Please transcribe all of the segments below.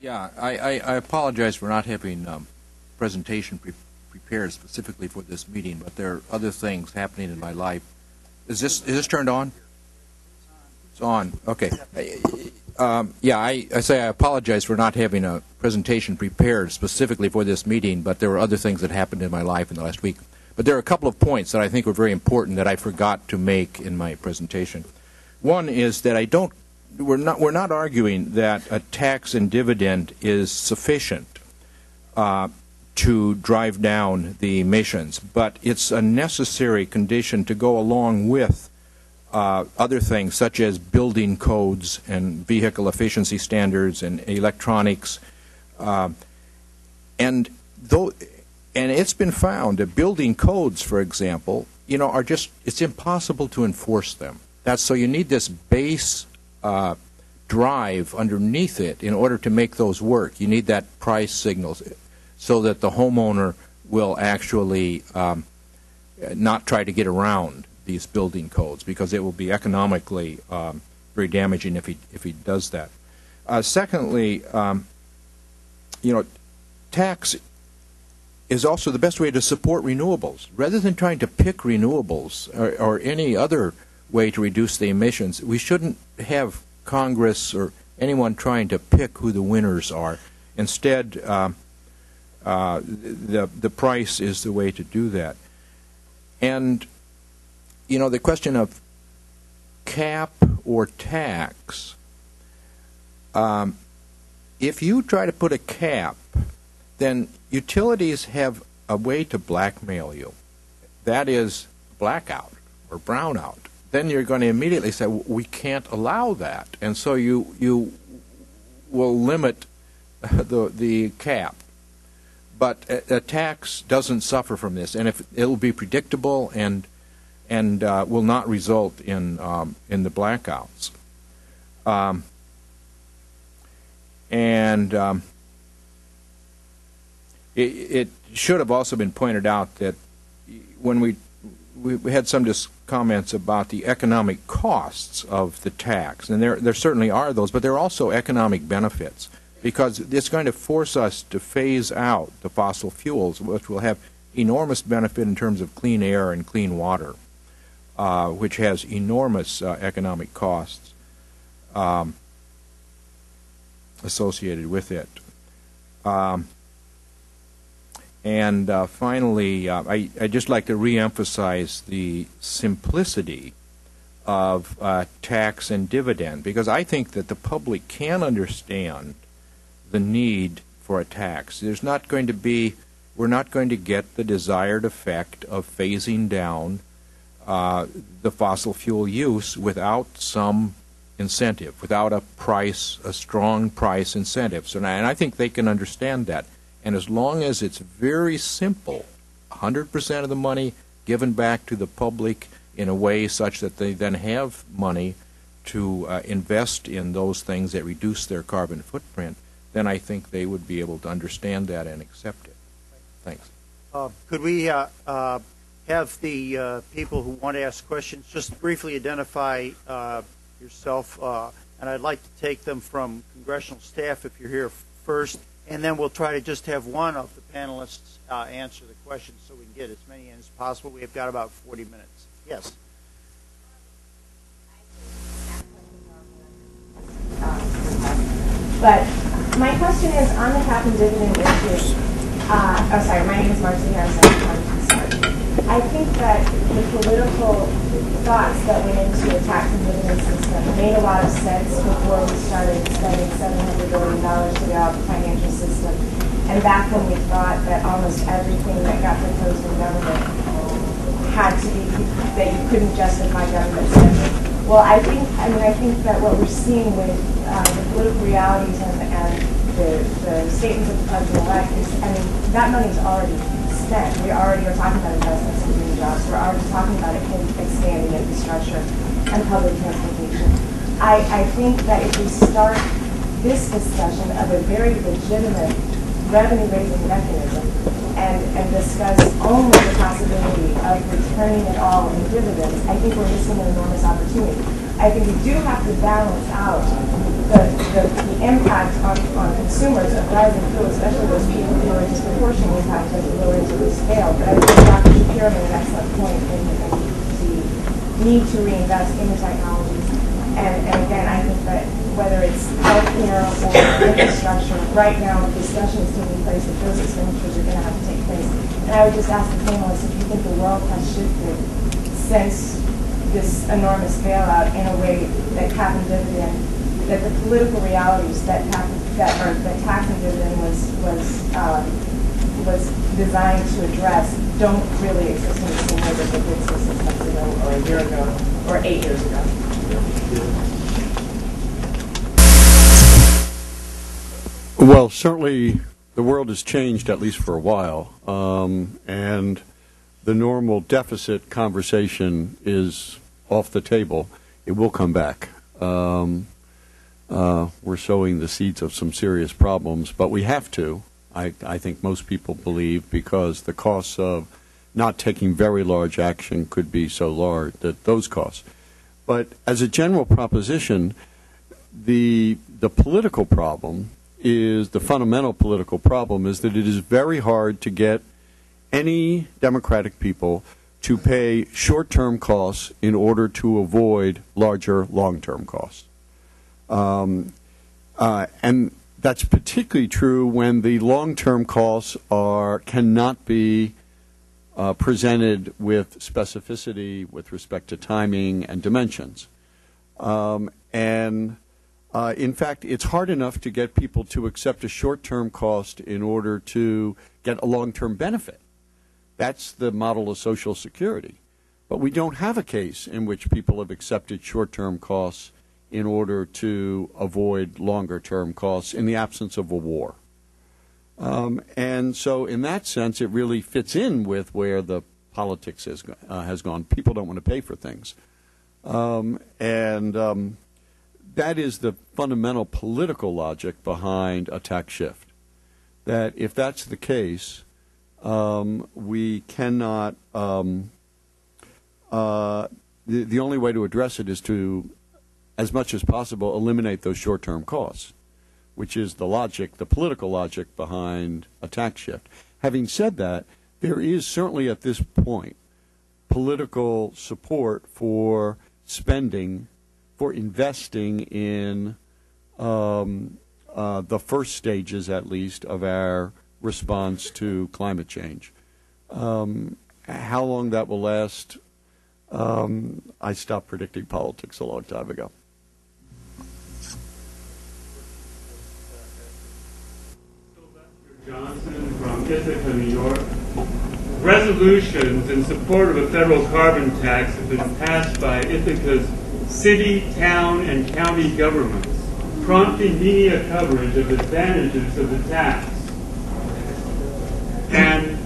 Yeah, I apologize for not having presentation prepared specifically for this meeting, but there are other things happening in my life. Is this turned on? It's on. Okay. Yeah, I say I apologize for not having a presentation prepared specifically for this meeting, but there were other things that happened in my life in the last week. But there are a couple of points that I think were very important that I forgot to make in my presentation. One is that we're not arguing that a tax and dividend is sufficient to drive down the emissions, but it's a necessary condition to go along with other things such as building codes and vehicle efficiency standards and electronics, and it's been found that building codes, for example, it's impossible to enforce them. So you need this base drive underneath it in order to make those work. You need that price signal so that the homeowner will actually not try to get around these building codes, because it will be economically very damaging if he does that. Secondly, tax is also the best way to support renewables. Rather than trying to pick renewables or any other way to reduce the emissions, we shouldn't have Congress or anyone trying to pick who the winners are. Instead, the price is the way to do that. And the question of cap or tax, if you try to put a cap, then utilities have a way to blackmail you. That is blackout or brownout. Then you're going to immediately say, we can't allow that. And so you will limit the cap. But a tax doesn't suffer from this, and it will be predictable and will not result in the blackouts. It should have also been pointed out that when we had some comments about the economic costs of the tax, and there certainly are those, but there are also economic benefits, because it's going to force us to phase out the fossil fuels, which will have enormous benefit in terms of clean air and clean water, which has enormous economic costs associated with it. Finally, I'd just like to reemphasize the simplicity of tax and dividend, because I think that the public can understand the need for a tax. We're not going to get the desired effect of phasing down the fossil fuel use without some incentive, without a strong price incentive. And I think they can understand that. And as long as it's very simple, 100% of the money given back to the public in a way such that they then have money to invest in those things that reduce their carbon footprint, then I think they would be able to understand that and accept it. Thanks. Could we have the people who want to ask questions just briefly identify yourself, and I'd like to take them from congressional staff if you're here first, and then we'll try to just have one of the panelists answer the questions so we can get as many in as possible. We have got about 40 minutes. Yes. But my question is on the cap and dividend issue. My name is Marcy Harris. I think that the political thoughts that went into a tax and dividend system made a lot of sense before we started spending $700 billion to get out the financial system. And back when we thought that almost everything that got proposed in government had to be, that you couldn't justify government spending. Well, I think that what we're seeing with the political realities and the statements of the president-elect is, that money's already spent. We already are talking about investments in green jobs. We're already talking about expanding infrastructure and public transportation. I think that if we start this discussion of a very legitimate revenue-raising mechanism and discuss only the possibility of returning it all in dividends, I think we're missing an enormous opportunity. I think we do have to balance out the impact on consumers of rising fuel, especially those people who are disproportionately impacted as we go into this scale. But I think Dr. Shapiro made an excellent point in the need to reinvest in the technologies. And again, I think that whether it's healthcare or infrastructure, right now the discussion is taking place that those expenditures are going to have to take place. And I would just ask the panelists if you think the world has shifted since this enormous bailout in a way that cap and dividend, that the political realities that tax and dividend was designed to address don't really exist in the same way that they did 6 months ago, or a year ago, or 8 years ago. Well, certainly the world has changed, at least for a while, and the normal deficit conversation is off the table. It will come back. We're sowing the seeds of some serious problems, but we have to, I think most people believe, because the costs of not taking very large action could be so large, that those costs. But as a general proposition, the political problem is, the fundamental political problem is that it is very hard to get any democratic people to pay short-term costs in order to avoid larger long-term costs. And that's particularly true when the long-term costs cannot be presented with specificity with respect to timing and dimensions. In fact, it's hard enough to get people to accept a short-term cost in order to get a long-term benefit. That's the model of Social Security. But we don't have a case in which people have accepted short-term costs in order to avoid longer-term costs in the absence of a war. And so in that sense, it really fits in with where the politics has gone. People don't want to pay for things. That is the fundamental political logic behind a tax shift. That if that's the case, we cannot, the only way to address it is to, as much as possible, eliminate those short-term costs, which is the logic, the political logic behind a tax shift. Having said that, there is certainly at this point political support for spending, for investing in the first stages, at least, of our response to climate change. How long that will last, I stopped predicting politics a long time ago. Johnson from Ithaca, New York. Resolutions in support of a federal carbon tax have been passed by Ithaca's city, town, and county governments, prompting media coverage of advantages of the tax. And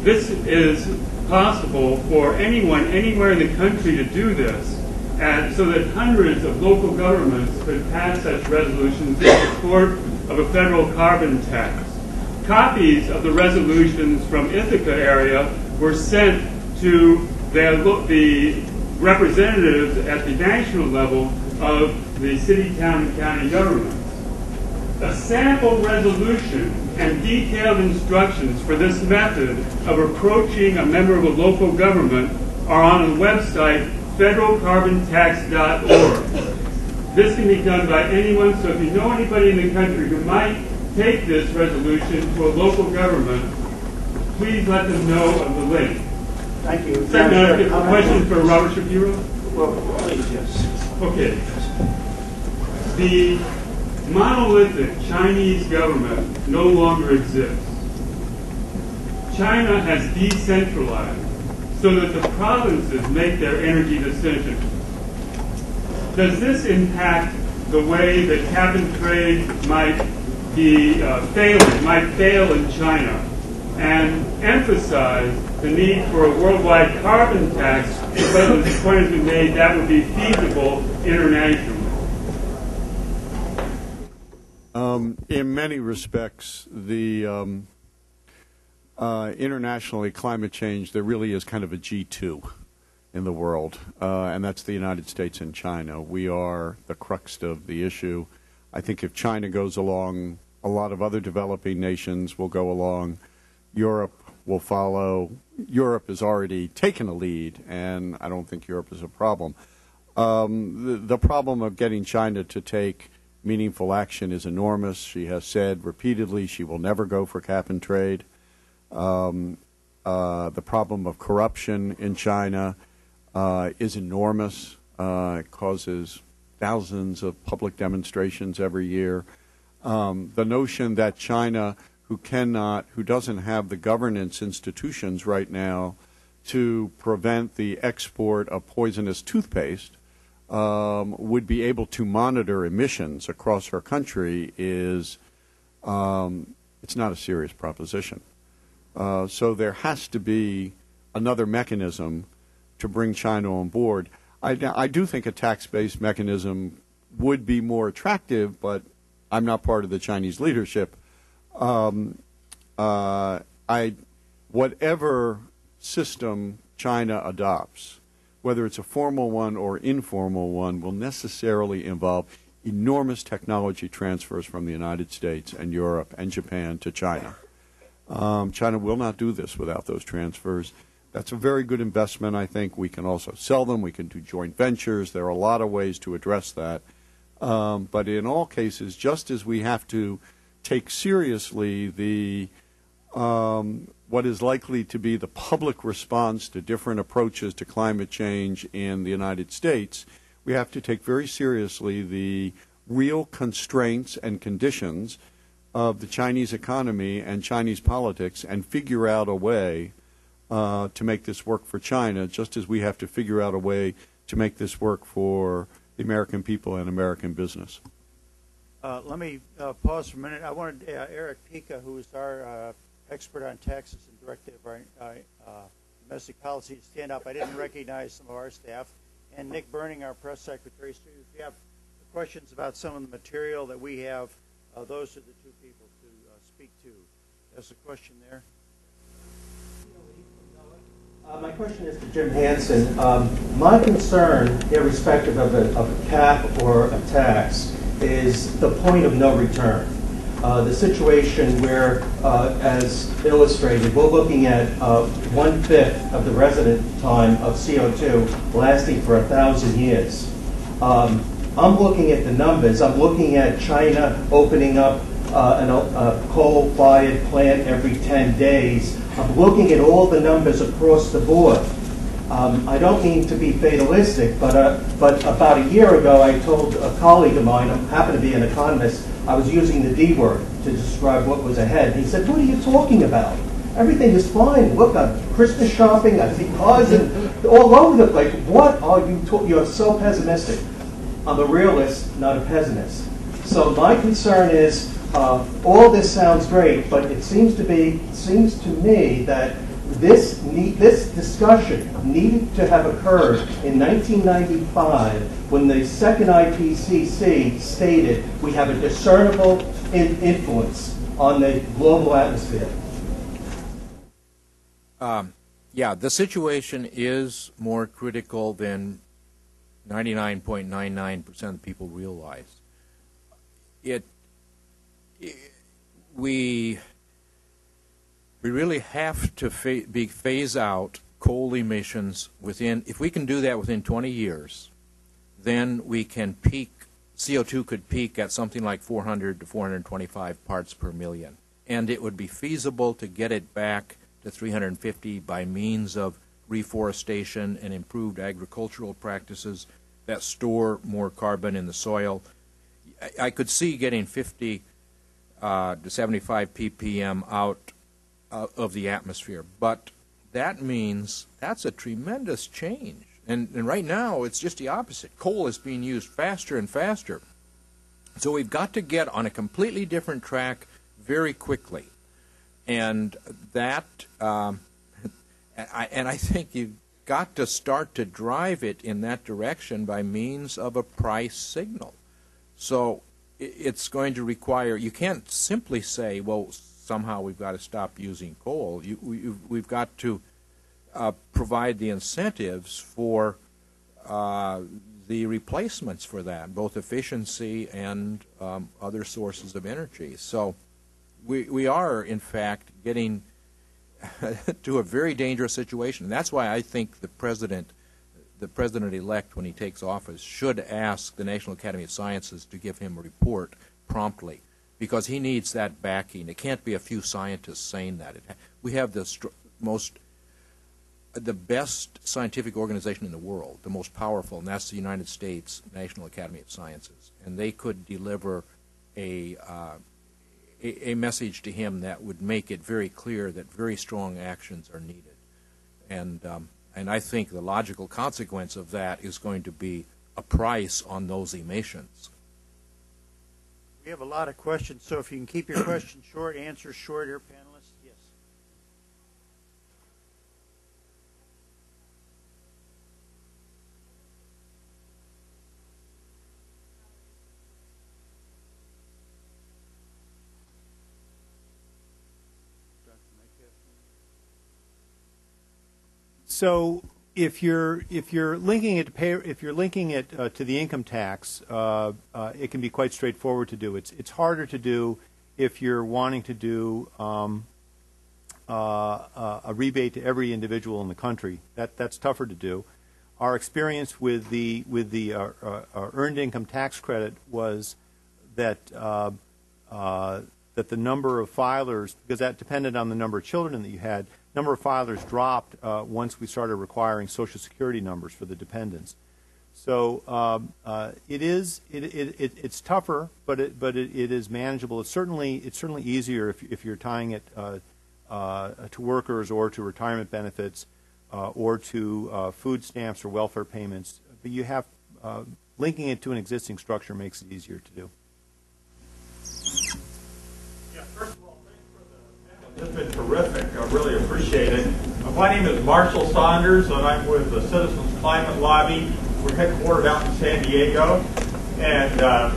this is possible for anyone, anywhere in the country to do this, and so that hundreds of local governments could pass such resolutions in support of a federal carbon tax. Copies of the resolutions from Ithaca area were sent to the representatives at the national level of the city, town, and county governments. A sample resolution and detailed instructions for this method of approaching a member of a local government are on the website federalcarbontax.org. This can be done by anyone, so if you know anybody in the country who might take this resolution to a local government, please let them know of the link. Thank you. A question for Robert Shapiro? Well, please, yes. Okay. The monolithic Chinese government no longer exists. China has decentralized so that the provinces make their energy decisions. Does this impact the way that cap and trade might fail in China, and emphasize the need for a worldwide carbon tax because the point has been made that would be feasible internationally? In many respects, the internationally climate change, there really is kind of a G2 in the world, and that's the United States and China. We are the crux of the issue. I think if China goes along, a lot of other developing nations will go along. Europe will follow. Europe has already taken a lead, and I don't think Europe is a problem. The problem of getting China to take meaningful action is enormous. She has said repeatedly she will never go for cap and trade. The problem of corruption in China is enormous. It causes thousands of public demonstrations every year. The notion that China, who doesn't have the governance institutions right now to prevent the export of poisonous toothpaste, would be able to monitor emissions across her country is, it's not a serious proposition. So there has to be another mechanism to bring China on board. I do think a tax-based mechanism would be more attractive, but I'm not part of the Chinese leadership. Whatever system China adopts, whether it's a formal one or informal one, will necessarily involve enormous technology transfers from the United States and Europe and Japan to China. China will not do this without those transfers. That's a very good investment, I think. We can also sell them. We can do joint ventures. There are a lot of ways to address that. But in all cases, just as we have to take seriously the what is likely to be the public response to different approaches to climate change in the United States, we have to take very seriously the real constraints and conditions of the Chinese economy and Chinese politics and figure out a way to make this work for China, just as we have to figure out a way to make this work for the American people and American business. Let me pause for a minute. I wanted Eric Pica, who is our expert on taxes and directive domestic policy, to stand up. I didn't recognize some of our staff. And Nick Burning, our press secretary. If you have questions about some of the material that we have, those are the two people to speak to. There's a question there. My question is to Jim Hansen. My concern, irrespective of a cap or a tax, is the point of no return. The situation where, as illustrated, we're looking at 1/5 of the resident time of CO2 lasting for 1,000 years. I'm looking at the numbers. I'm looking at China opening up a coal-fired plant every 10 days. I'm looking at all the numbers across the board. I don't mean to be fatalistic, but about a year ago I told a colleague of mine, I happen to be an economist, I was using the D word to describe what was ahead. He said, "What are you talking about? Everything is fine. Look, I'm Christmas shopping, I see cars all over the place. What are you talking? You're so pessimistic." I'm a realist, not a pessimist. So my concern is, all this sounds great, but it seems to me that this discussion needed to have occurred in 1995 when the second IPCC stated we have a discernible influence on the global atmosphere. Yeah, the situation is more critical than 99.99% of people realize. We really have to phase out coal emissions within, if we can do that within 20 years, then we can peak, CO2 could peak at something like 400 to 425 parts per million. And it would be feasible to get it back to 350 by means of reforestation and improved agricultural practices that store more carbon in the soil. I could see getting 50 to 75 ppm out of the atmosphere, but that means that's a tremendous change. And right now, it's just the opposite. Coal is being used faster and faster. So we've got to get on a completely different track very quickly. And that, I think you've got to start to drive it in that direction by means of a price signal. So it's going to require, you can't simply say, well, somehow we've got to stop using coal. We've got to provide the incentives for the replacements for that, both efficiency and other sources of energy. So we are, in fact, getting to a very dangerous situation. And that's why I think the president-elect, when he takes office, should ask the National Academy of Sciences to give him a report promptly, because he needs that backing. It can't be a few scientists saying that. We have the best scientific organization in the world, the most powerful, and that's the United States National Academy of Sciences. And they could deliver a message to him that would make it very clear that very strong actions are needed. And I think the logical consequence of that is going to be a price on those emissions. We have a lot of questions, so if you can keep your questions short, answers short here, panelists. Yes. So if you're linking it to the income tax, it can be quite straightforward to do. It's harder to do if you're wanting to do a rebate to every individual in the country. That's tougher to do. Our experience with the earned income tax credit was that that the number of filers, because that depended on the number of children that you had, number of filers dropped once we started requiring Social Security numbers for the dependents. So it's tougher, but it is manageable. It's certainly easier if you're tying it to workers or to retirement benefits or to food stamps or welfare payments. But you have linking it to an existing structure makes it easier to do. First of all, thanks for the panel. It's been terrific. I really appreciate it. My name is Marshall Saunders, and I'm with the Citizens Climate Lobby. We're headquartered out in San Diego, and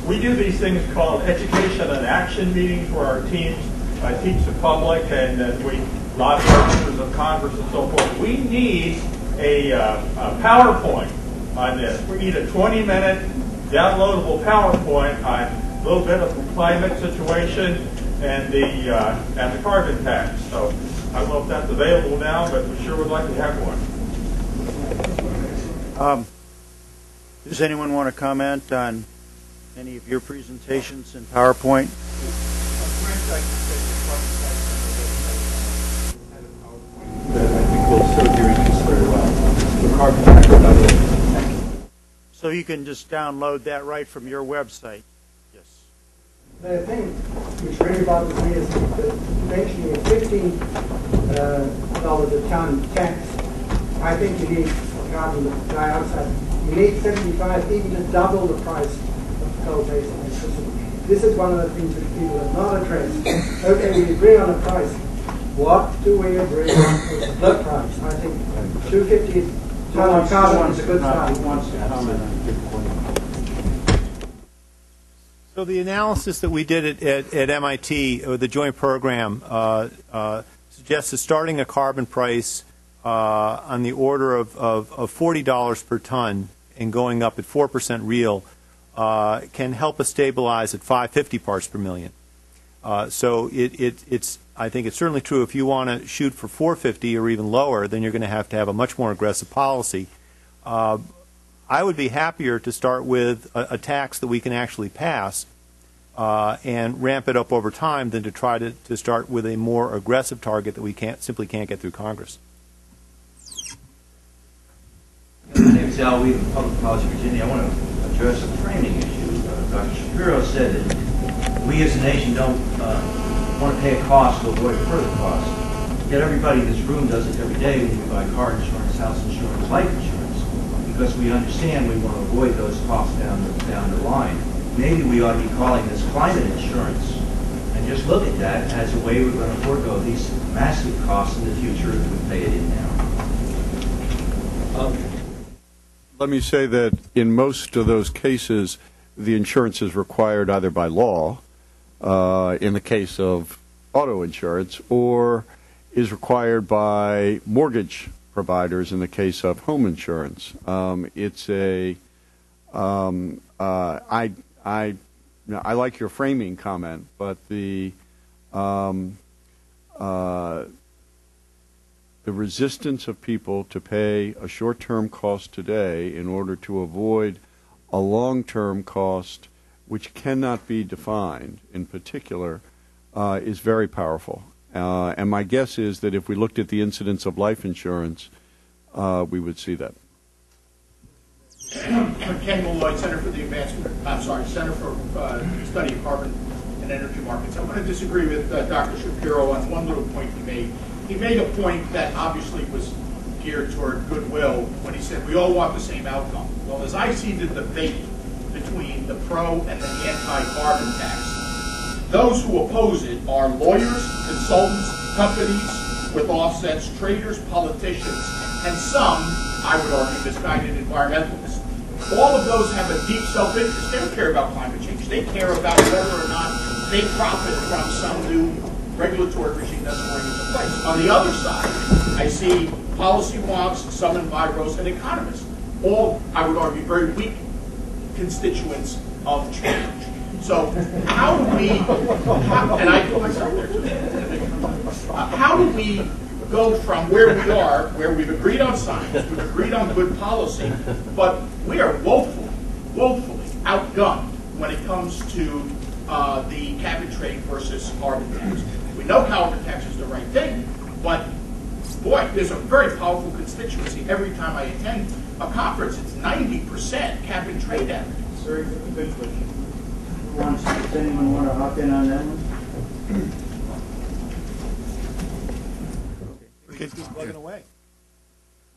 we do these things called education and action meetings where our teams teach the public, and we lobby our members of Congress and so forth. We need a PowerPoint on this. We need a 20-minute downloadable PowerPoint on a little bit of the climate situation and the carbon tax. So I don't know if that's available now, but we sure would like to have one. Does anyone want to comment on any of your presentations in PowerPoint? I think will serve your interests very well. The carbon tax. Thank you. So you can just download that right from your website. Yes. The thing which really bothers me is mentioning a $15 a ton tax. I think you need carbon dioxide. You need 75, even to double the price of coal-based electricity. This is one of the things which people have not addressed. Okay, we agree on a price. What do we agree on with the price? I think $2.50 ton of carbon is a good start. Who wants to comment on your point? So the analysis that we did at MIT, the joint program, suggests that starting a carbon price on the order of $40 per ton and going up at 4% real can help us stabilize at 550 parts per million. So it's I think it's certainly true if you want to shoot for 450 or even lower, then you're going to have a much more aggressive policy. I would be happier to start with a tax that we can actually pass and ramp it up over time than to try to start with a more aggressive target that we simply can't get through Congress. My name is Al Weed from Public Policy, Virginia. I want to address a framing issue. Dr. Shapiro said that we as a nation don't want to pay a cost to avoid further costs. Yet everybody in this room does it every day when we buy car insurance, house insurance, life insurance, because we understand we want to avoid those costs down the line. Maybe we ought to be calling this climate insurance and just look at that as a way we're going to forego these massive costs in the future if we pay it in now. Let me say that in most of those cases, the insurance is required either by law, in the case of auto insurance, or is required by mortgage providers in the case of home insurance. It's a I like your framing comment, but the resistance of people to pay a short-term cost today in order to avoid a long-term cost which cannot be defined in particular is very powerful. And my guess is that if we looked at the incidence of life insurance, we would see that. Ken Malloy, Center for Study of Carbon and Energy Markets. I want to disagree with Dr. Shapiro on one little point he made. He made a point that obviously was geared toward goodwill when he said we all want the same outcome. Well, as I see the debate between the pro and the anti-carbon tax, those who oppose it are lawyers, consultants, companies with offsets, traders, politicians, and some, I would argue, misguided environmentalists. All of those have a deep self-interest. They don't care about climate change. They care about whether or not they profit from some new regulatory regime that's going into place. On the other side, I see policy wonks, some enviros, and economists. All, I would argue, very weak constituents of change. So how do we, and I put myself there too, how do we go from where we are, where we've agreed on science, we've agreed on good policy, but we are woefully outgunned when it comes to the cap and trade versus carbon tax. We know carbon tax is the right thing, but boy, there's a very powerful constituency. Every time I attend a conference, it's 90% cap and trade average. Very good question. Does anyone want to hop in on that one? Kids keep plugging away.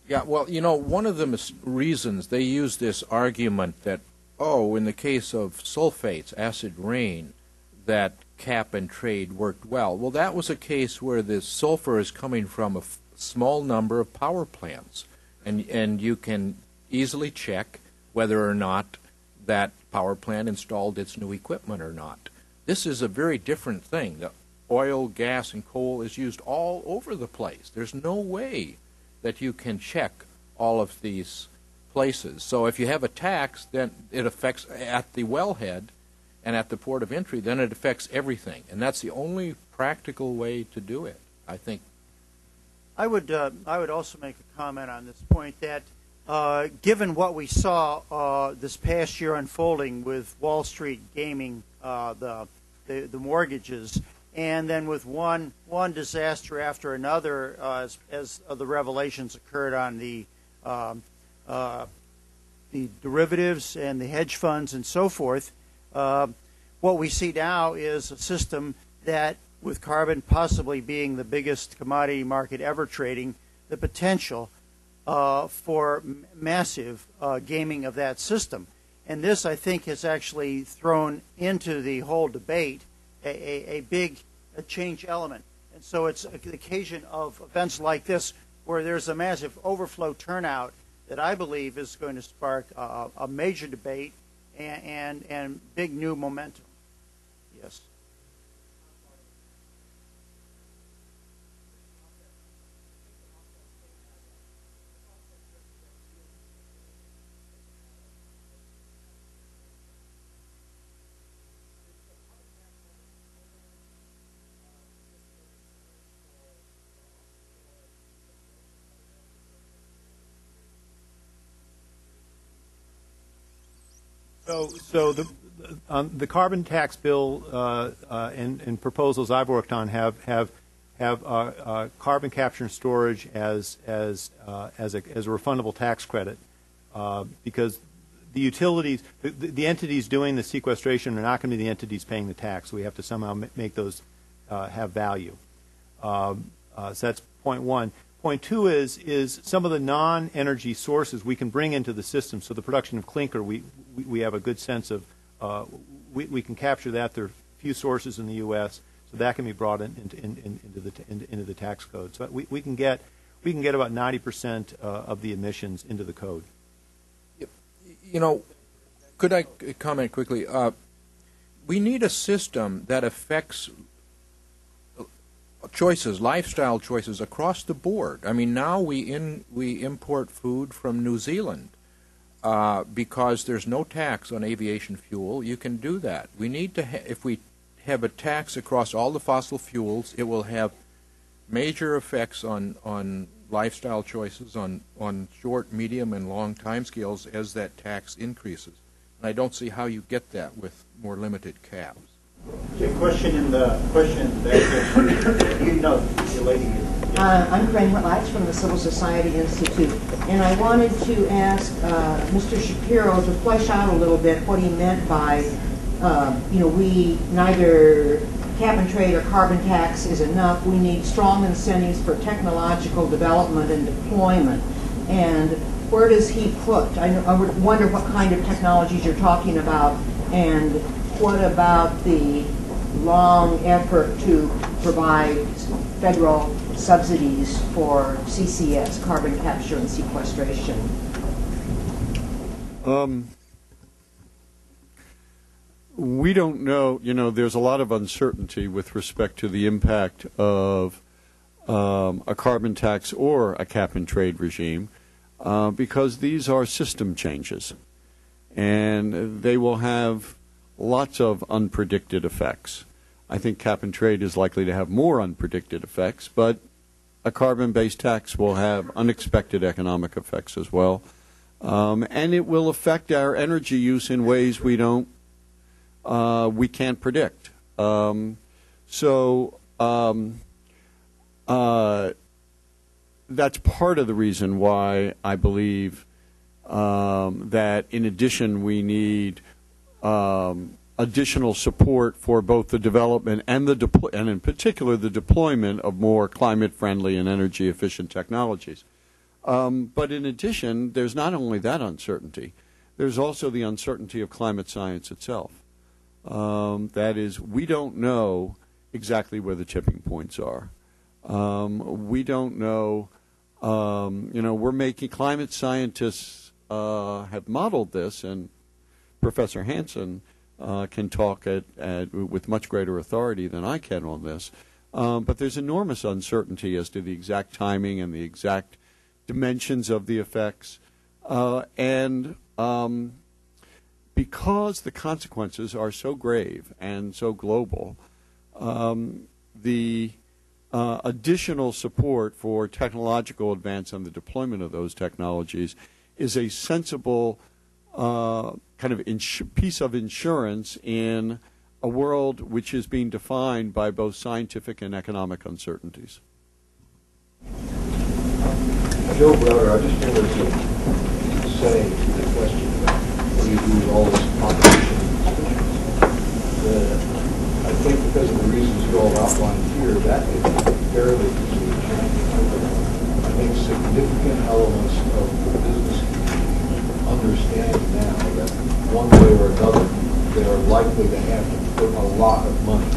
Yeah, well, you know, one of the reasons they use this argument that, oh, in the case of sulfates, acid rain, that cap and trade worked well. Well, that was a case where the sulfur is coming from a small number of power plants, and you can easily check whether or not that power plant installed its new equipment or not. This is a very different thing. The oil, gas, and coal is used all over the place. There's no way that you can check all of these places. So if you have a tax, then it affects at the wellhead and at the port of entry, then it affects everything. And that's the only practical way to do it, I think. I would also make a comment on this point that given what we saw this past year unfolding with Wall Street gaming the mortgages, and then with one disaster after another as the revelations occurred on the derivatives and the hedge funds and so forth, what we see now is a system that, with carbon possibly being the biggest commodity market ever trading, the potential for massive gaming of that system. And this, I think, has actually thrown into the whole debate a big change element. And so it's an occasion of events like this where there's a massive overflow turnout that I believe is going to spark a major debate and big new momentum. Yes. So the carbon tax bill and proposals I've worked on have carbon capture and storage as a refundable tax credit because the utilities, the entities doing the sequestration are not going to be the entities paying the tax. So we have to somehow make those have value. So that's point one. Point two is some of the non-energy sources we can bring into the system. So the production of clinker, we have a good sense of, we can capture that. There are few sources in the U.S., so that can be brought into the tax code. So we can get about 90% of the emissions into the code. You know, could I comment quickly? We need a system that affects choices, lifestyle choices across the board. I mean, now we import food from New Zealand. because there's no tax on aviation fuel, you can do that. We need to, if we have a tax across all the fossil fuels, it will have major effects on lifestyle choices, on short, medium, and long time scales as that tax increases. And I don't see how you get that with more limited caps. The question in the question that you know, the lady. I'm Corinne Whitlights from the Civil Society Institute, and I wanted to ask Mr. Shapiro to flesh out a little bit what he meant by, we neither cap and trade or carbon tax is enough. We need strong incentives for technological development and deployment. And where does he put? I would wonder what kind of technologies you're talking about, and what about the long effort to provide federal subsidies for CCS, carbon capture and sequestration? We don't know. There's a lot of uncertainty with respect to the impact of a carbon tax or a cap and trade regime because these are system changes, and they will have lots of unpredicted effects. I think cap and trade is likely to have more unpredicted effects, but a carbon-based tax will have unexpected economic effects as well. And it will affect our energy use in ways we can't predict. That's part of the reason why I believe that in addition we need additional support for both the development and and in particular the deployment of more climate-friendly and energy-efficient technologies. But in addition, there's not only that uncertainty, there's also the uncertainty of climate science itself. That is, we don't know exactly where the tipping points are. We don't know, we're making, climate scientists have modeled this, and Professor Hansen can talk with much greater authority than I can on this. But there's enormous uncertainty as to the exact timing and the exact dimensions of the effects. Because the consequences are so grave and so global, the additional support for technological advance and the deployment of those technologies is a sensible kind of piece of insurance in a world which is being defined by both scientific and economic uncertainties. Joe Browder, I just wanted to say to the question about what do you do with all this competition I think because of the reasons you all outlined here, that is fairly easy to change. I think significant elements of the business community understand now that one way or another they are likely to have to put a lot of money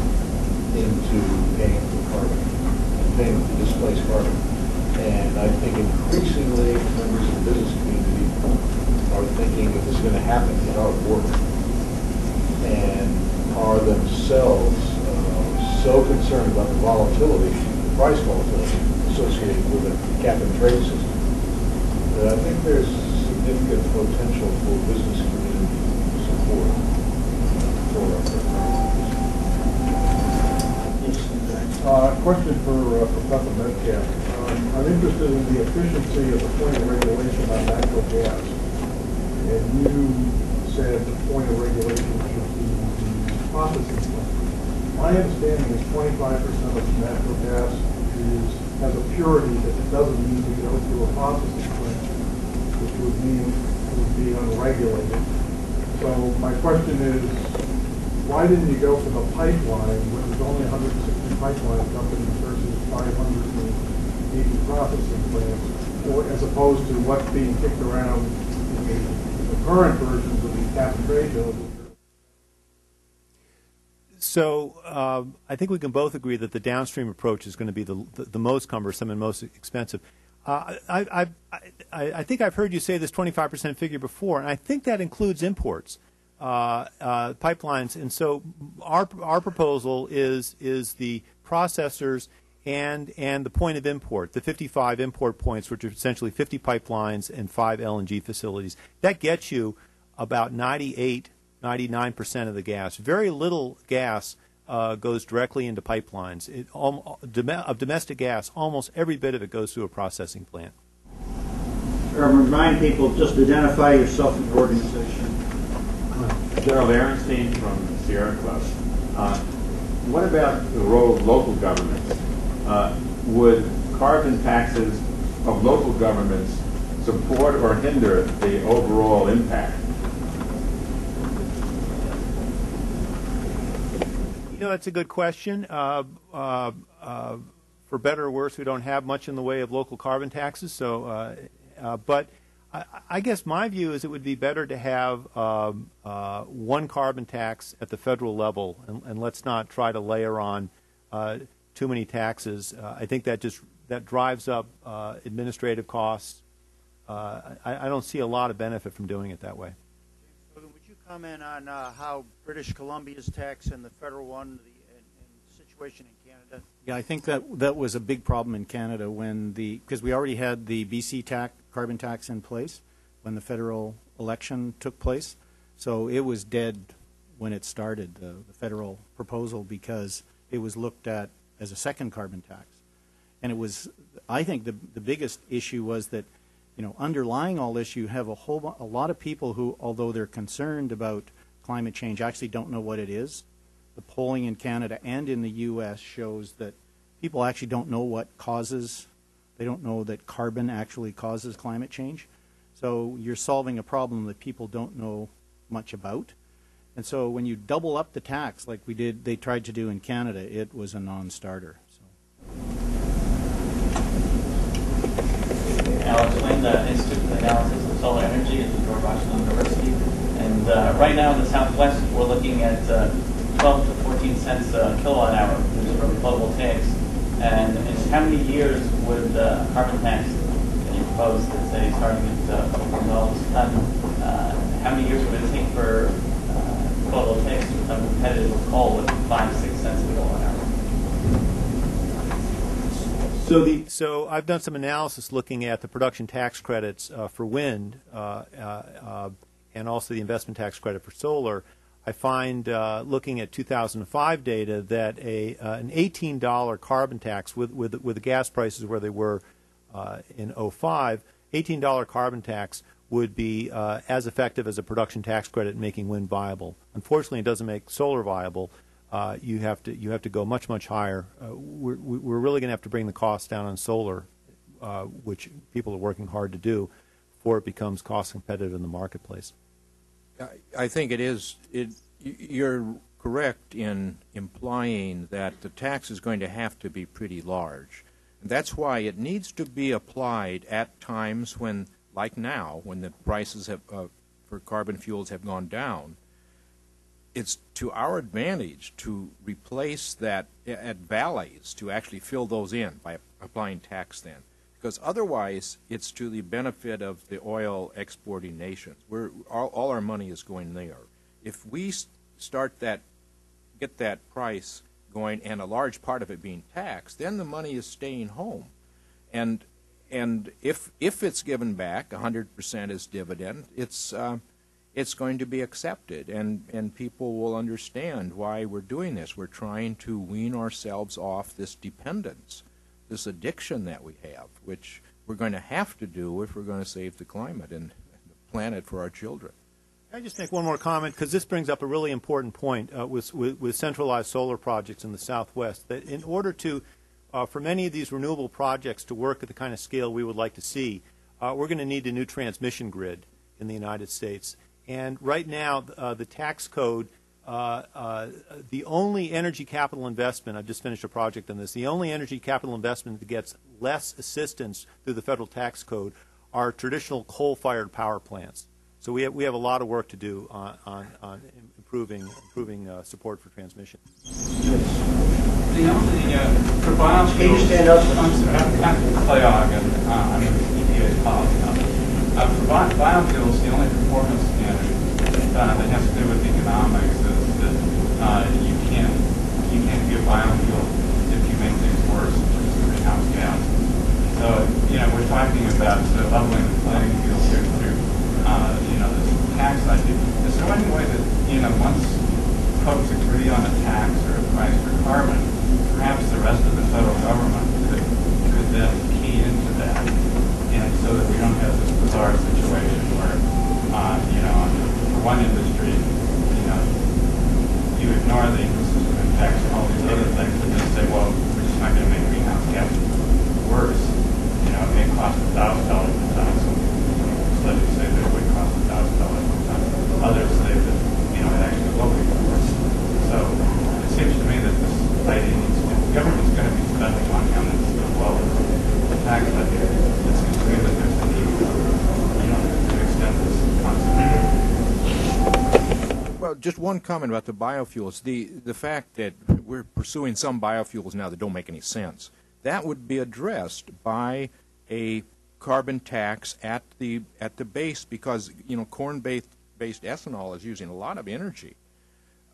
into paying for carbon, paying to displace carbon. And I think increasingly members of the business community are thinking if this is going to happen, it ought to work. And are themselves so concerned about the volatility, the price volatility associated with a cap and trade system, that I think there's significant potential for business community support for question for Professor Metcalf. I'm interested in the efficiency of the point of regulation on natural gas. And you said the point of regulation should be the processing plant. My understanding is 25% of natural gas has a purity that it doesn't need to go through a processing plant, which would mean it would be unregulated. So my question is, why didn't you go for the pipeline when there's only 160 pipeline companies versus 580 processing plants, or as opposed to what's being kicked around in the current versions of the cap and trade bills? So I think we can both agree that the downstream approach is going to be the most cumbersome and most expensive. I think I've heard you say this 25% figure before, and I think that includes imports. Pipelines, and so our proposal is the processors and the point of import, the 55 import points, which are essentially 50 pipelines and 5 LNG facilities. That gets you about 99% of the gas. Very little gas goes directly into pipelines. Of domestic gas, almost every bit of it goes through a processing plant. Remind people, just identify yourself and your organization. Gerald Ehrenstein from Sierra Club. What about the role of local governments? Would carbon taxes of local governments support or hinder the overall impact? You know, that's a good question. For better or worse, we don't have much in the way of local carbon taxes. So, but I guess my view is it would be better to have one carbon tax at the federal level, and let's not try to layer on too many taxes. I think that drives up administrative costs. I don't see a lot of benefit from doing it that way. Would you comment on how British Columbia's tax and the federal one, and the situation in Canada? Yeah, I think that was a big problem in Canada because we already had the BC carbon tax in place when the federal election took place. So it was dead when it started, the federal proposal, because it was looked at as a second carbon tax. And it was, I think the biggest issue was that, you know, underlying all this, you have a lot of people who, although they're concerned about climate change, actually don't know what it is. The polling in Canada and in the U.S. shows that people actually don't know what they don't know that carbon actually causes climate change. So you're solving a problem that people don't know much about. And so when you double up the tax like they tried to do in Canada, it was a non-starter. Alex Lynn, Institute for the Analysis of Solar Energy at the George Washington University. And right now in the Southwest, we're looking at 12 to 14 cents a kilowatt hour from photovoltaics. And in how many years would a carbon tax that you propose, that say starting at $4 a ton, how many years would it take for photovoltaics to become competitive with coal with 5 to 6 cents a kilowatt hour? So I've done some analysis looking at the production tax credits for wind and also the investment tax credit for solar. I find, looking at 2005 data, that an $18 carbon tax with the gas prices where they were in 2005, $18 carbon tax would be as effective as a production tax credit in making wind viable. Unfortunately, it doesn't make solar viable. You have to go much higher. We're really going to have to bring the cost down on solar, which people are working hard to do, before it becomes cost competitive in the marketplace. I think it is. You're correct in implying that the tax is going to have to be pretty large. And that's why it needs to be applied at times when, like now, when the prices for carbon fuels have gone down. It's to our advantage to replace that at valleys, to actually fill those in by applying tax then. Because otherwise, it's to the benefit of the oil exporting nations. All our money is going there. If we get that price going and a large part of it being taxed, then the money is staying home. And if it's given back 100% as dividend, it's going to be accepted, and people will understand why we're doing this. We're trying to wean ourselves off this dependence, this addiction that we have, which we're going to have to do if we're going to save the climate and the planet for our children. Can I just make one more comment, because this brings up a really important point with centralized solar projects in the Southwest, that in order to, for many of these renewable projects to work at the kind of scale we would like to see, we're going to need a new transmission grid in the United States. And right now, the tax code, the only energy capital investment, I've just finished a project on this, the only energy capital investment that gets less assistance through the federal tax code are traditional coal-fired power plants. So we have a lot of work to do on improving support for transmission. The only for biofuels, can you stand up? I'm Clay Ogden. I'm an EPA policy officer. For biofuels, the only performance standard that has to do with economics is that you can't be a biofuel if you make things worse. government's going to be spending money on this as well as the tax levy. It seems to me that there's a need, to extend this concept. Well, just one comment about the biofuels. The fact that we're pursuing some biofuels now that don't make any sense, that would be addressed by a carbon tax at the base, because corn-based ethanol is using a lot of energy,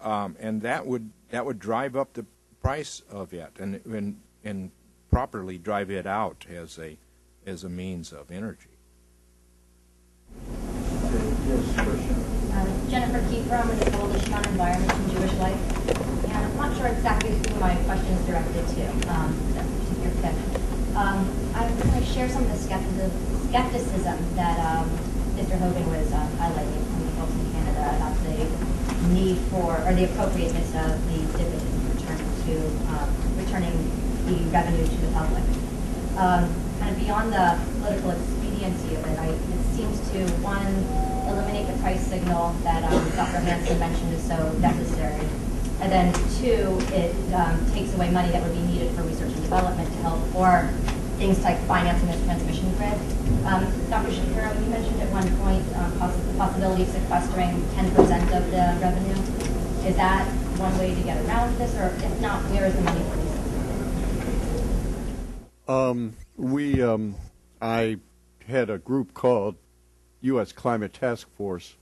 and that would drive up the price of it and properly drive it out as a means of energy. Jennifer Kiefer, I'm with the Coalition on Environment and Jewish Life, and I'm not sure exactly who my question is directed to. I'm going to share some of the skepticism that Mr. Hogan was highlighting from the folks in Canada about the need for, or the appropriateness of the dividend returning the revenue to the public. Kind of beyond the political expediency of it, it seems to, one, eliminate the price signal that Dr. Hansen mentioned is so necessary, and then two, it takes away money that would be needed for research and development to help, or things like financing the transmission grid. Dr. Shapiro, you mentioned at one point the possibility of sequestering 10% of the revenue. Is that one way to get around this, or if not, where is the money for these? I had a group called U.S. Climate Task Force,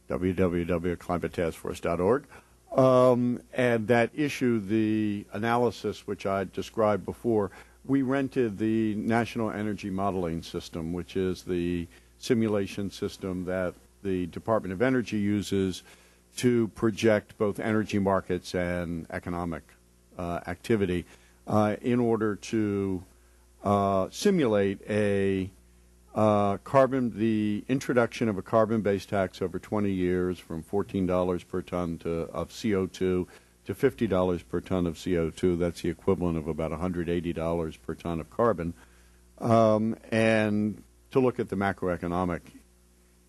www.climatetaskforce.org, and that issued the analysis which I described before. We rented the National Energy Modeling System, which is the simulation system that the Department of Energy uses to project both energy markets and economic activity in order to simulate the introduction of a carbon-based tax over 20 years from $14 per ton of CO2 to $50 per ton of CO2. That's the equivalent of about $180 per ton of carbon, and to look at the macroeconomic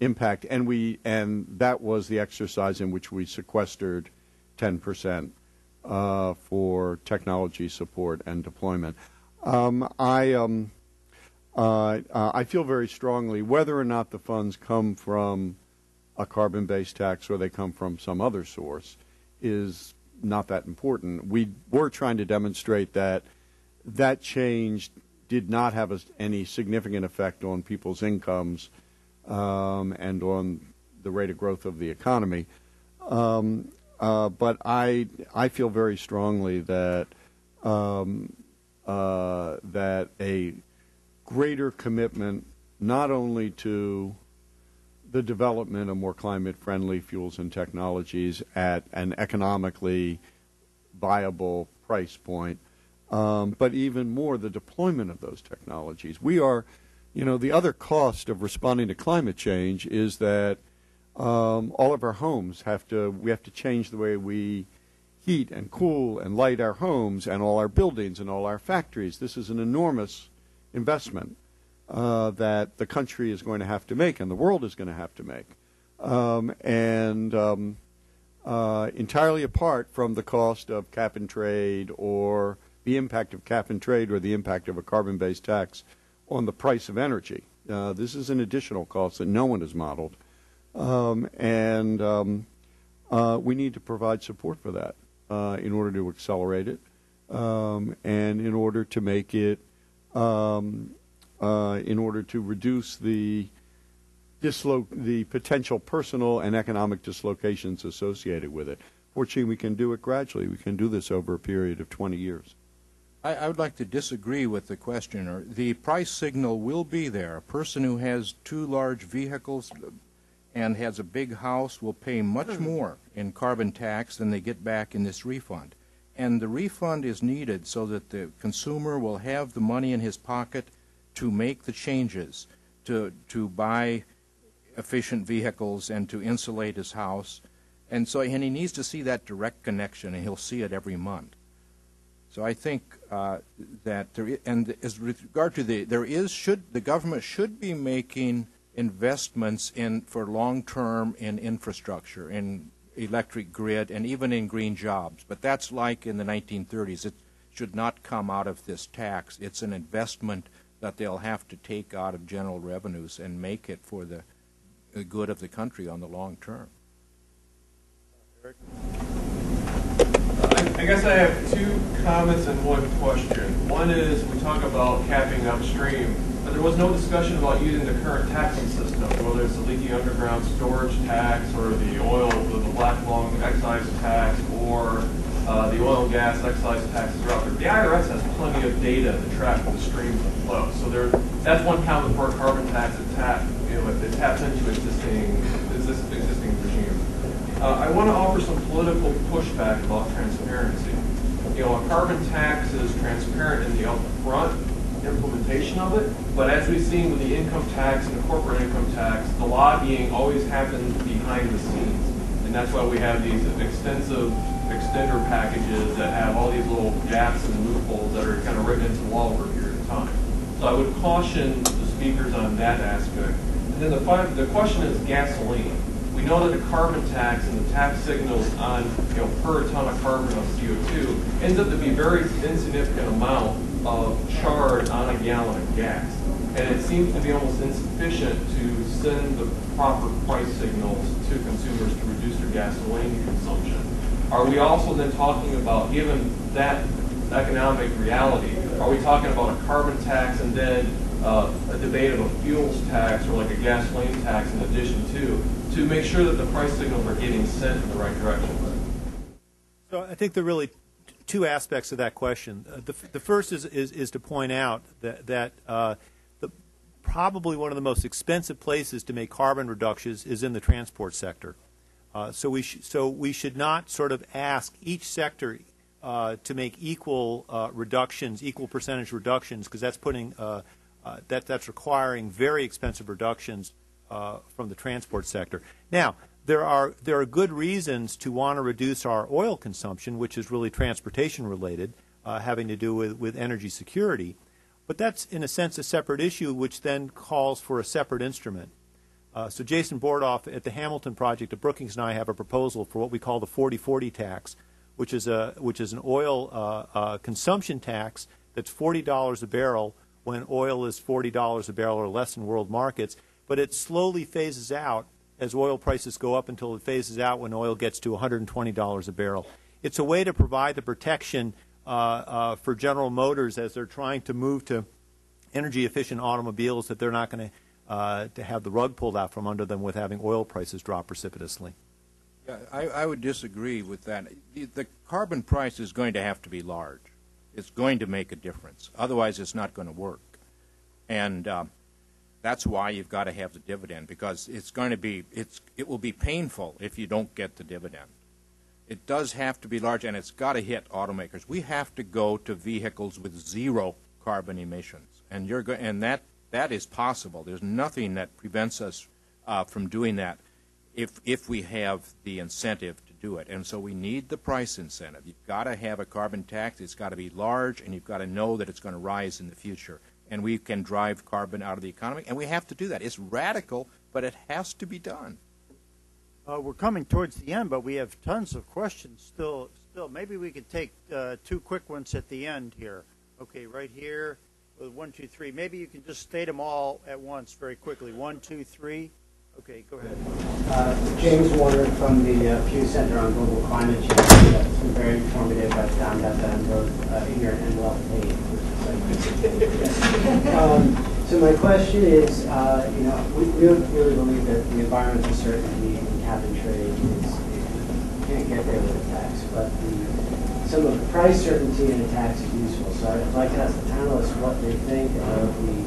impact. And that was the exercise in which we sequestered 10% for technology support and deployment. I feel very strongly, whether or not the funds come from a carbon-based tax or they come from some other source, is not that important. We were trying to demonstrate that that change did not have any significant effect on people's incomes and on the rate of growth of the economy. But I feel very strongly that that a greater commitment not only to the development of more climate-friendly fuels and technologies at an economically viable price point, but even more the deployment of those technologies. We are, the other cost of responding to climate change is that all of our homes we have to change the way we heat and cool and light our homes and all our buildings and all our factories. This is an enormous investment that the country is going to have to make and the world is going to have to make. Entirely apart from the cost of cap and trade or the impact of cap and trade or the impact of a carbon-based tax on the price of energy. This is an additional cost that no one has modeled. We need to provide support for that in order to accelerate it and in order to make it in order to reduce the potential personal and economic dislocations associated with it. Fortunately, we can do it gradually. We can do this over a period of 20 years. I would like to disagree with the questioner. The price signal will be there. A person who has two large vehicles and has a big house will pay much more in carbon tax than they get back in this refund. And the refund is needed so that the consumer will have the money in his pocket to make the changes, to buy efficient vehicles and to insulate his house. And he needs to see that direct connection, and he'll see it every month. So I think that as with regard to the government should be making investments for long-term in infrastructure, in electric grid, and even in green jobs. But that's like in the 1930s. It should not come out of this tax. It's an investment that they'll have to take out of general revenues and make it for the good of the country on the long term. I guess I have two comments and one question. One is we talk about capping upstream, but there was no discussion about using the current taxing system, whether it's the leaky underground storage tax or the black lung excise tax or the oil and gas excise taxes are out there. The IRS has plenty of data to track the streams of flow. So that's one comment for a carbon tax. It taps into existing regime. I want to offer some political pushback about transparency. A carbon tax is transparent in the upfront implementation of it, but as we've seen with the income tax and the corporate income tax, the lobbying always happens behind the scenes. And that's why we have these extensive extender packages that have all these little gaps and loopholes that are kind of written into law over a period of time. So I would caution the speakers on that aspect. And then the question is gasoline. We know that the carbon tax and the tax signals on per ton of carbon of CO2 ends up to be a very insignificant amount of charge on a gallon of gas. And it seems to be almost insufficient to send the proper price signals to consumers to reduce their gasoline consumption. Are we also then talking about, given that economic reality, are we talking about a carbon tax and then a debate of a fuels tax or like a gasoline tax in addition to make sure that the price signals are getting sent in the right direction? So I think there are really two aspects of that question. The first is to point out that probably one of the most expensive places to make carbon reductions is in the transport sector. So we should not sort of ask each sector to make equal reductions, equal percentage reductions, because that's putting that's requiring very expensive reductions from the transport sector. Now, there are good reasons to want to reduce our oil consumption, which is really transportation related, having to do with energy security. But that's, in a sense, a separate issue, which then calls for a separate instrument. So Jason Bordoff at the Hamilton Project at Brookings and I have a proposal for what we call the 40/40 tax, which is an oil consumption tax that's $40 a barrel when oil is $40 a barrel or less in world markets, but it slowly phases out as oil prices go up until it phases out when oil gets to $120 a barrel. It's a way to provide the protection for General Motors as they're trying to move to energy-efficient automobiles, that they're not going to have the rug pulled out from under them with having oil prices drop precipitously. Yeah, I would disagree with that. The carbon price is going to have to be large. It's going to make a difference. Otherwise, it's not going to work. And that's why you've got to have the dividend, because it will be painful if you don't get the dividend. It does have to be large, and it's got to hit automakers. We have to go to vehicles with zero carbon emissions, and that is possible. There's nothing that prevents us from doing that if we have the incentive to do it. And so we need the price incentive. You've got to have a carbon tax. It's got to be large, and you've got to know that it's going to rise in the future. And we can drive carbon out of the economy, and we have to do that. It's radical, but it has to be done. We're coming towards the end, but we have tons of questions still. Maybe we could take two quick ones at the end here. Okay, right here, 1, 2, 3. Maybe you can just state them all at once very quickly. 1, 2, 3. Okay, go ahead. James Warner from the Pew Center on Global Climate Change. It's been very informative. I found that I'm both ignorant and well paid. So my question is, we really believe that the environmental certainty in cap and trade can't get there with a tax, but some of the price certainty in a tax is useful. So I'd like to ask the panelists what they think of the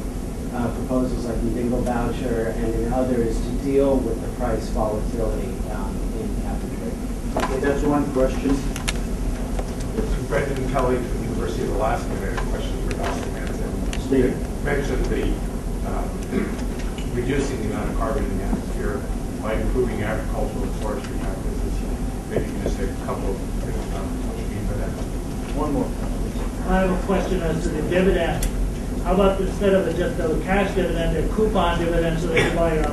proposals like the bingo voucher and in others to deal with the price volatility in cap and trade. Okay, that's one question. It's Brendan Kelly from the University of Alaska. I have a question for Dr. Hansen. Steve. You mentioned reducing the amount of carbon in the atmosphere by improving agricultural and forestry practices. Maybe you can just say a couple of things about what you mean by that. One more. I have a question as to the dividend. How about instead of just a cash dividend, a coupon dividend, so they can buy a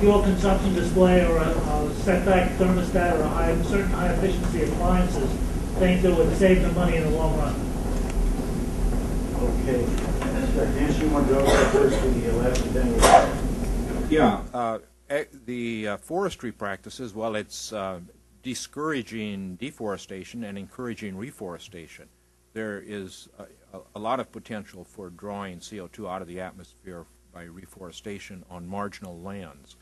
fuel consumption display or a setback thermostat or certain high efficiency appliances, things that would save them money in the long run? Okay. Nancy, you want to go first to the left and then Yeah. The forestry practices, well, it's discouraging deforestation and encouraging reforestation. There is a lot of potential for drawing CO2 out of the atmosphere by reforestation on marginal lands.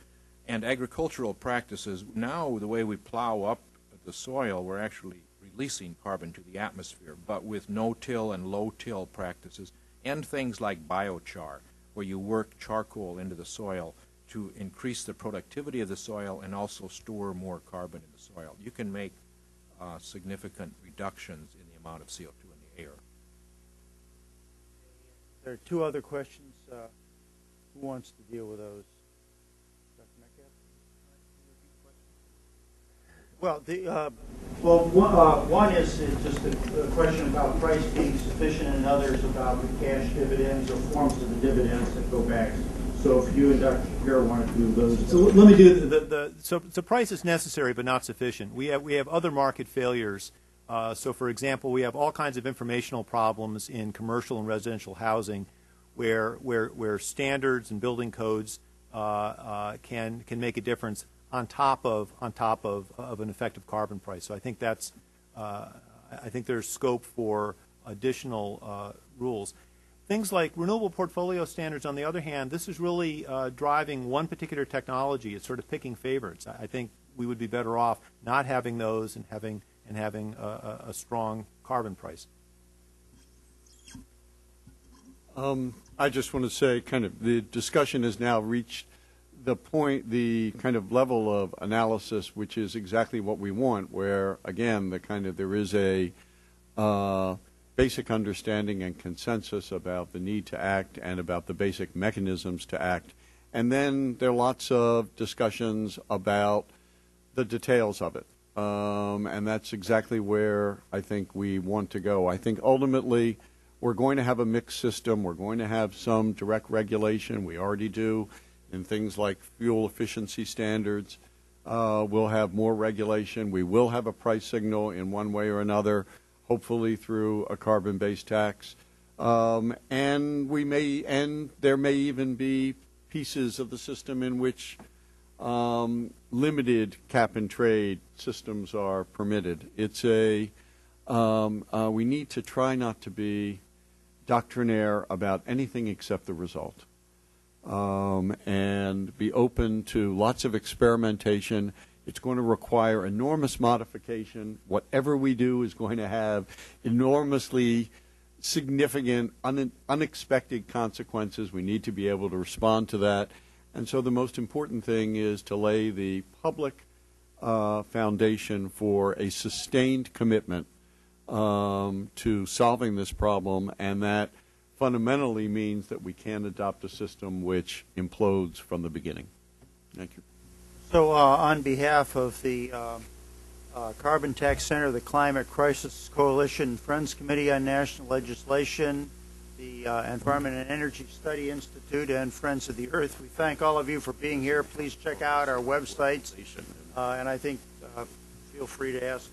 And agricultural practices, now the way we plow up the soil, we're actually releasing carbon to the atmosphere, but with no-till and low-till practices and things like biochar, where you work charcoal into the soil to increase the productivity of the soil and also store more carbon in the soil. You can make significant reductions in the amount of CO2 in the air. there are two other questions. Who wants to deal with those? Dr. Metcalf? Well, one is just a question about price being sufficient, and others about the cash dividends or forms of the dividends that go back. So if you and Dr. Shapiro want to do those. So let me do so price is necessary but not sufficient. We have other market failures. So for example, we have all kinds of informational problems in commercial and residential housing where standards and building codes can make a difference on top of an effective carbon price. So I think that's I think there's scope for additional rules. Things like renewable portfolio standards, on the other hand, this is really driving one particular technology. It's sort of picking favorites. I think we would be better off not having those and having a strong carbon price. I just want to say, kind of, the discussion has now reached the point, the kind of level of analysis, which is exactly what we want, where again, there is a basic understanding and consensus about the need to act and about the basic mechanisms to act. And then there are lots of discussions about the details of it. And that's exactly where I think we want to go. I think ultimately we're going to have a mixed system. We're going to have some direct regulation. We already do in things like fuel efficiency standards. We'll have more regulation. We will have a price signal in one way or another, hopefully through a carbon-based tax. And there may even be pieces of the system in which limited cap and trade systems are permitted. It's we need to try not to be doctrinaire about anything except the result, and be open to lots of experimentation. It's going to require enormous modification. Whatever we do is going to have enormously significant, unexpected consequences. We need to be able to respond to that. And so the most important thing is to lay the public foundation for a sustained commitment to solving this problem, and that fundamentally means that we can adopt a system which implodes from the beginning. Thank you. So on behalf of the Carbon Tax Center, the Climate Crisis Coalition, Friends Committee on National Legislation, the Environment and Energy Study Institute, and Friends of the Earth, we thank all of you for being here. Please check out our websites, and I think feel free to ask